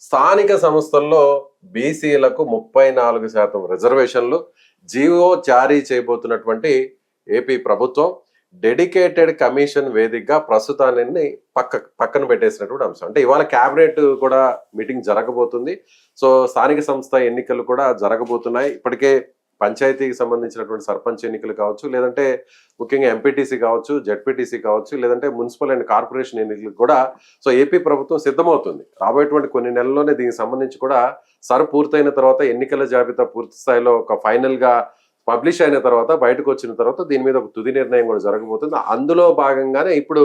స్థానిక సంస్థల్లో బీసీలకు 34% రిజర్వేషన్లు జీవో జారీ చేయబోతున్నటువంటి ఏపీ ప్రభుత్వం డెడికేటెడ్ కమిషన్ వేదికగా ప్రస్తుతాన్ని పక్కన పెట్టేసినటువంటి అంశం. అంటే ఇవాళ క్యాబినెట్ కూడా మీటింగ్ జరగబోతుంది. సో స్థానిక సంస్థ ఎన్నికలు కూడా జరగబోతున్నాయి. ఇప్పటికే పంచాయతీకి సంబంధించినటువంటి సర్పంచ్ ఎన్నికలు కావచ్చు, లేదంటే ముఖ్యంగా ఎంపీటీసీ కావచ్చు, జెడ్పీటీసీ కావచ్చు, లేదంటే మున్సిపల్ అండ్ కార్పొరేషన్ ఎన్నికలు కూడా సో ఏపీ ప్రభుత్వం సిద్ధమవుతుంది. రాబోయేటువంటి కొన్ని నెలల్లోనే దీనికి సంబంధించి కూడా పూర్తయిన తర్వాత ఎన్నికల జాబితా పూర్తి స్థాయిలో ఒక ఫైనల్ గా పబ్లిష్ అయిన తర్వాత బయటకు వచ్చిన తర్వాత దీని మీద ఒక తుది నిర్ణయం కూడా జరగబోతుంది. అందులో భాగంగానే ఇప్పుడు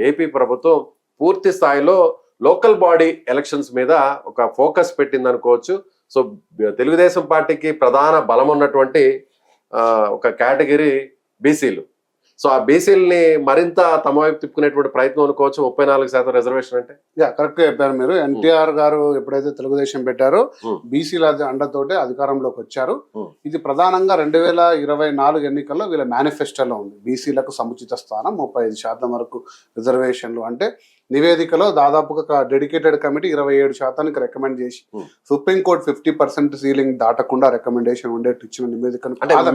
ఏపీ ప్రభుత్వం పూర్తి స్థాయిలో లోకల్ బాడీ ఎలక్షన్స్ మీద ఒక ఫోకస్ పెట్టింది అనుకోవచ్చు. సో తెలుగుదేశం పార్టీకి ప్రధాన బలం ఉన్నటువంటి ఒక కేటగిరీ బీసీలు. సో ఆ బీసీలని మరింత తమ వైపు తిప్పుకునేటువంటి ప్రయత్నం అనుకోవచ్చు. 34% రిజర్వేషన్ అంటే కరెక్ట్ చెప్పారు మీరు. ఎన్టీఆర్ గారు ఎప్పుడైతే తెలుగుదేశం పెట్టారో బీసీల అండతోటే అధికారంలోకి వచ్చారు. ఇది ప్రధానంగా 2024 ఎన్నికల్లో వీళ్ళ మేనిఫెస్టోలో ఉంది. బీసీలకు సముచిత స్థానం 35% వరకు రిజర్వేషన్లు అంటే నివేదికలో దాదాపుగా డెడికేటెడ్ కమిటీ 27% రికమెండ్ చేసి సుప్రీంకోర్టు 50% సీలింగ్ దాటకుండా రికమెండేషన్ ఉండేట్టు ఇచ్చిన నివేదికను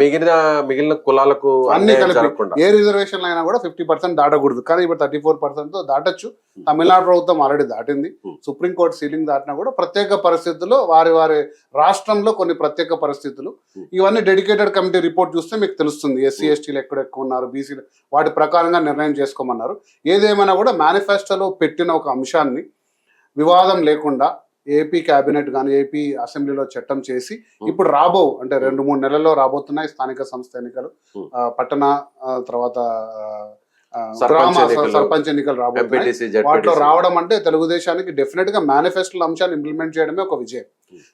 మిగిలిన కులాలకు అన్ని కలిపి ఏ రిజర్వేషన్ అయినా కూడా 50% దాటకూడదు. కానీ ఇప్పుడు 34% తో దాటచ్చు. తమిళనాడు ప్రభుత్వం ఆల్రెడీ దాటింది. సుప్రీంకోర్టు సీలింగ్ దాటినా కూడా ప్రత్యేక పరిస్థితుల్లో వారి రాష్ట్రంలో కొన్ని ప్రత్యేక పరిస్థితులు ఇవన్నీ డెడికేటెడ్ కమిటీ రిపోర్ట్ చూస్తే మీకు తెలుస్తుంది. ఎస్సీ ఎస్టీలు ఎక్కడ ఎక్కువ ఉన్నారు, బీసీలు వాటి ప్రకారంగా నిర్ణయం చేసుకోమన్నారు. ఏదేమైనా కూడా మేనిఫెస్టోలో పెట్టిన ఒక అంశాన్ని వివాదం లేకుండా ఏపీ కేబినెట్ కానీ ఏపీ అసెంబ్లీలో చట్టం చేసి ఇప్పుడు అంటే 2-3 నెలల్లో రాబోతున్నాయి స్థానిక సంస్థ ఎన్నికలు, పట్టణ తర్వాత సర్పంచ్ ఎన్నికలు రాబోతున్నాయి. వాటిలో రావడం అంటే తెలుగుదేశానికి డెఫినెట్ గా మేనిఫెస్టో అంశాన్ని ఇంప్లిమెంట్ చేయడమే ఒక విజయం.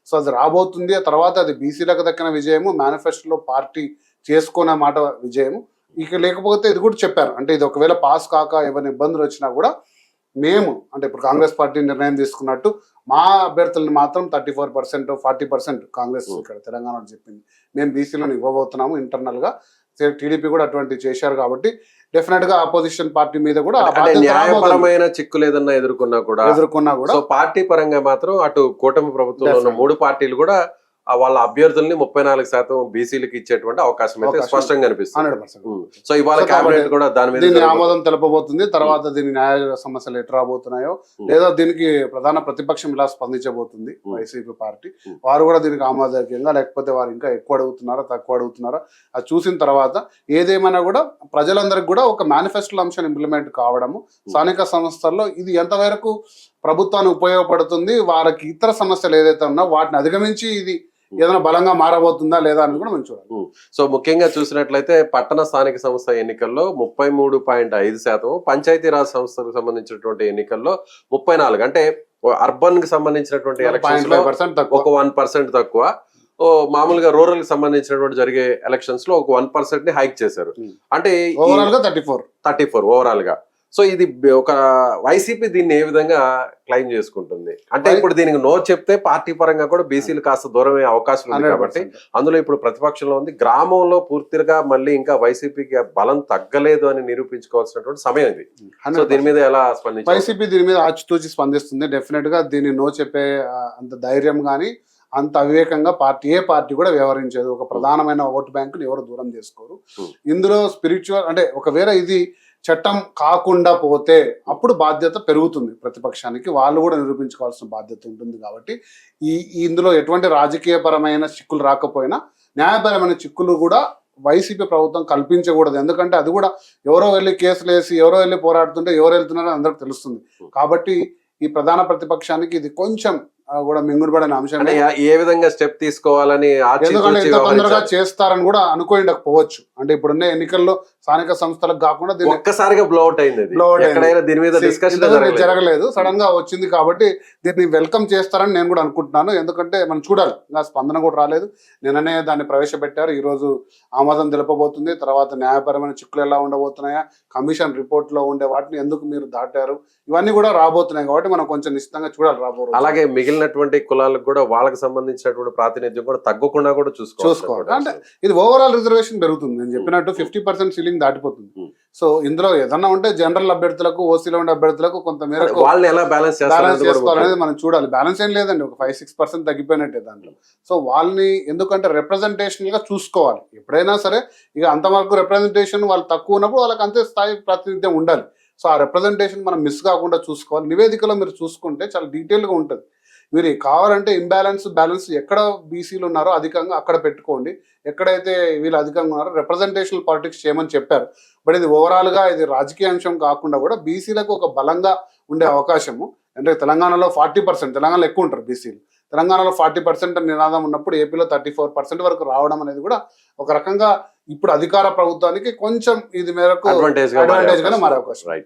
సో అది రాబోతుంది. ఆ తర్వాత అది బీసీలకు దక్కిన విజయము, మేనిఫెస్టోలో పార్టీ చేసుకునే మాట విజయము. ఇక లేకపోతే ఇది కూడా చెప్పారు, అంటే ఇది ఒకవేళ పాస్ కాక ఏమైనా ఇబ్బందులు వచ్చినా కూడా మేము అంటే ఇప్పుడు కాంగ్రెస్ పార్టీ నిర్ణయం తీసుకున్నట్టు మా అభ్యర్థులను మాత్రం 34% 40% కాంగ్రెస్ ఇక్కడ తెలంగాణలో చెప్పింది మేము బీసీలను ఇవ్వబోతున్నాము ఇంటర్నల్ గా. టీడీపీ కూడా అటువంటి చేశారు కాబట్టి డెఫినెట్ గా అపోజిషన్ పార్టీ మీద కూడా న్యాయపరమైన చిక్కులు ఏదన్నా ఎదుర్కొన్నా కూడా పార్టీ పరంగా మాత్రం అటు కూటమి ప్రభుత్వంలో ఉన్న 3 పార్టీలు కూడా వాళ్ళ అభ్యర్థుల్ని 34% బీసీలకు ఇచ్చేటువంటి అవకాశం అయితే స్పష్టంగా కనిపిస్తుంది. సో ఇవాళ కేబినెట్ కూడా దాని మీద ఆమోదం తెలపబోతుంది. తర్వాత దీని న్యాయ సమస్యలు ఎటు రాబోతున్నాయో లేదా దీనికి ప్రధాన ప్రతిపక్షం ఇలా స్పందించబోతుంది వైసీపీ పార్టీ. వారు కూడా దీనికి ఆమోదయోగ్యంగా లేకపోతే వారు ఇంకా ఎక్కువ అడుగుతున్నారా తక్కువ అడుగుతున్నారా అది చూసిన తర్వాత ఏదేమైనా కూడా ప్రజలందరికీ కూడా ఒక మేనిఫెస్టో అంశం ఇంప్లిమెంట్ కావడము, స్థానిక సంస్థల్లో ఇది ఎంతవరకు ప్రభుత్వానికి ఉపయోగపడుతుంది, వారికి ఇతర సమస్యలు ఏదైతే ఉన్నా వాటిని అధిగమించి ఇది ఏదైనా బలంగా మారబోతుందా లేదా అని కూడా మనం చూడాలి. సో ముఖ్యంగా చూసినట్లయితే పట్టణ స్థానిక సంస్థ ఎన్నికల్లో 33.5%, పంచాయతీరాజ్ సంస్థలకు సంబంధించినటువంటి ఎన్నికల్లో 34%. అంటే అర్బన్ కి సంబంధించినటువంటి ఎలక్షన్స్ లో ఒక 1% తక్కువ, మామూలుగా రూరల్ కి సంబంధించినటువంటి జరిగే ఎలక్షన్స్ లో ఒక 1% ని హైక్ చేశారు. అంటే ఓవరాల్ గా 34 ఓవరాల్ గా. సో ఇది ఒక వైసీపీ దీన్ని ఏ విధంగా క్లెయిమ్ చేసుకుంటుంది అంటే ఇప్పుడు దీనికి నో చెప్తే పార్టీ పరంగా కూడా బీసీలు కాస్త దూరమే అవకాశం ఉంది కాబట్టి అందులో ఇప్పుడు ప్రతిపక్షంలో ఉంది. గ్రామంలో పూర్తిగా మళ్ళీ ఇంకా వైసీపీకి బలం తగ్గలేదు అని నిరూపించుకోవాల్సినటువంటి సమయం ఇది. సో దీని మీద ఎలా స్పందించారు? వైసీపీ దీని మీద ఆచితూచి స్పందిస్తుంది. డెఫినెట్ గా దీన్ని నో చెప్పే అంత ధైర్యం కానీ అంత అవివేకంగా ఏ పార్టీ కూడా వ్యవహరించదు. ఒక ప్రధానమైన ఓటు బ్యాంకుని ఎవరు దూరం చేసుకోరు. ఇందులో స్పిరిచువల్ అంటే ఒకవేళ ఇది చట్టం కాకుండా పోతే అప్పుడు బాధ్యత పెరుగుతుంది ప్రతిపక్షానికి, వాళ్ళు కూడా నిరూపించుకోవాల్సిన బాధ్యత ఉంటుంది. కాబట్టి ఇందులో ఎటువంటి రాజకీయపరమైన చిక్కులు రాకపోయినా న్యాయపరమైన చిక్కులు కూడా వైసీపీ ప్రభుత్వం కల్పించకూడదు. ఎందుకంటే అది కూడా ఎవరో వెళ్ళి కేసులు వేసి ఎవరో వెళ్ళి పోరాడుతుంటే ఎవరు వెళ్తున్నారో అందరికి తెలుస్తుంది. కాబట్టి ఈ ప్రధాన ప్రతిపక్షానికి ఇది కొంచెం కూడా మింగుడుపడిన అంశం. ఏ విధంగా స్టెప్ తీసుకోవాలని ఎందుకంటే ఎంత తొందరగా చేస్తారని కూడా అనుకోండకపోవచ్చు. అంటే ఇప్పుడున్న ఎన్నికల్లో స్థానిక సంస్థలకు కాకుండా ఒక్కసారిగా బ్లోఅవుట్ అయింది, జరగలేదు, సడన్ గా వచ్చింది. కాబట్టి దీన్ని వెల్కమ్ చేస్తారని నేను కూడా అనుకుంటున్నాను. ఎందుకంటే మనం చూడాలి, ఇంకా స్పందన కూడా రాలేదు. నిన్ననే దాన్ని ప్రవేశపెట్టారు, ఈ రోజు ఆమోదం తెలపబోతుంది. తర్వాత న్యాయపరమైన చిక్కులు ఎలా ఉండబోతున్నాయా, కమిషన్ రిపోర్ట్ లో ఉండే వాటిని ఎందుకు మీరు దాటారు, ఇవన్నీ కూడా రాబోతున్నాయి. కాబట్టి మనం కొంచెం నిశ్చితంగా చూడాలి రాబోతుంది. అలాగే మిగిలినటువంటి కులాలకు కూడా వాళ్ళకి సంబంధించినటువంటి ప్రాతినిధ్యం కూడా తగ్గకుండా కూడా చూసుకోవాలి. అంటే ఇది ఓవరాల్ రిజర్వేషన్ పెరుగుతుంది. నేను చెప్పినట్టు 50% సీలింగ్ దాటిపోతుంది. Hmm. సో ఇందులో ఏదన్నా ఉంటే జనరల్ అభ్యర్థులకు, ఓసీలో ఉండే అభ్యర్థులకు కొంత మేరకు వాళ్ళని ఎలా బ్యాలెన్స్ బ్యాలెన్స్ చేసుకోవాలనేది మనం చూడాలి. బ్యాలెన్స్ ఏం లేదండి, ఒక 5-6% తగ్గిపోయినట్టే దాంట్లో. సో వాళ్ళని ఎందుకంటే రిప్రజెంటేషన్ గా చూసుకోవాలి ఎప్పుడైనా సరే. ఇక అంతవరకు రిప్రజెంటేషన్ వాళ్ళు తక్కువ ఉన్నప్పుడు వాళ్ళకి అంతే స్థాయి ప్రాతినిధ్యం ఉండాలి. సో ఆ రిప్రజెంటేషన్ మనం మిస్ కాకుండా చూసుకోవాలి. నివేదికలో మీరు చూసుకుంటే చాలా డీటెయిల్గా ఉంటుంది. మీరు కావాలంటే ఇంబ్యాలెన్స్ బ్యాలెన్స్ ఎక్కడ బీసీలు ఉన్నారో అధికంగా అక్కడ పెట్టుకోండి, ఎక్కడైతే వీళ్ళు అధికంగా ఉన్నారో రిప్రజెంటేషనల్ పాలిటిక్స్ చేయమని చెప్పారు. బట్ ఇది ఓవరాల్గా ఇది రాజకీయ అంశం కాకుండా కూడా బీసీలకు ఒక బలంగా ఉండే అవకాశము. అంటే తెలంగాణలో 40%, తెలంగాణలో ఎక్కువ ఉంటారు బీసీలు, తెలంగాణలో 40% నినాదం ఉన్నప్పుడు ఏపీలో 34% వరకు రావడం అనేది కూడా ఒక రకంగా ఇప్పుడు అధికార ప్రభుత్వానికి కొంచెం ఇది మేరకు అడ్వాంటేజ్ అడ్వాంటేజ్ గానే మారే అవకాశం. రైట్.